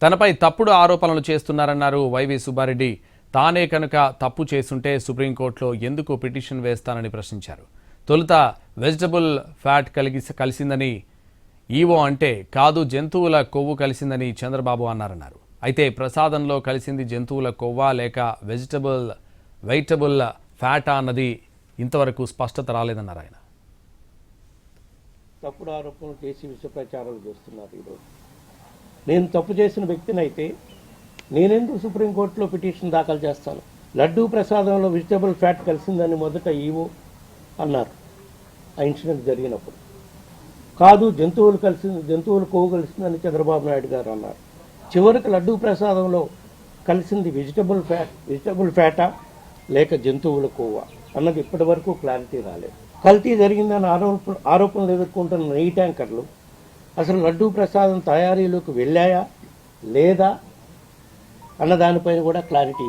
తనపై తప్పుడు ఆరోపణలు చేస్తున్నారన్నారు వైవి సుబ్బారెడ్డి. తానే కనుక తప్పు చేసుంటే సుప్రీంకోర్టులో ఎందుకు పిటిషన్ వేస్తానని ప్రశ్నించారు. తొలుత వెజిటబుల్ ఫ్యాట్ కలిసిందని ఈవో అంటే కాదు జంతువుల కొవ్వు కలిసిందని చంద్రబాబు అన్నారన్నారు. అయితే ప్రసాదంలో కలిసింది జంతువుల కొవ్వా లేక వెజిటబుల్ ఫ్యాటా అన్నది ఇంతవరకు స్పష్టత రాలేదన్నారు ఆయన. తప్పుడు ఆరోపణలు చేసి విష ప్రచారాలు చేస్తున్నారు. ఈరోజు నేను తప్పు చేసిన వ్యక్తిని అయితే నేనెందుకు సుప్రీంకోర్టులో పిటిషన్ దాఖలు చేస్తాను? లడ్డూ ప్రసాదంలో వెజిటబుల్ ఫ్యాట్ కలిసిందని మొదట ఈవో అన్నారు ఆ ఇన్సిడెంట్ జరిగినప్పుడు. కాదు జంతువులు కొవ్వు కలిసిందని చంద్రబాబు నాయుడు గారు అన్నారు. చివరికి లడ్డూ ప్రసాదంలో కలిసింది వెజిటబుల్ ఫ్యాటా లేక జంతువుల కొవ్వా అన్నది ఇప్పటి వరకు క్లారిటీ రాలేదు. కల్తీ జరిగిందని ఆరోపణలు ఎదుర్కొంటున్న నెయ్యి ట్యాంకర్లు అసలు లడ్డూ ప్రసాదం తయారీలోకి వెళ్ళాయా లేదా అన్న దానిపైన కూడా క్లారిటీ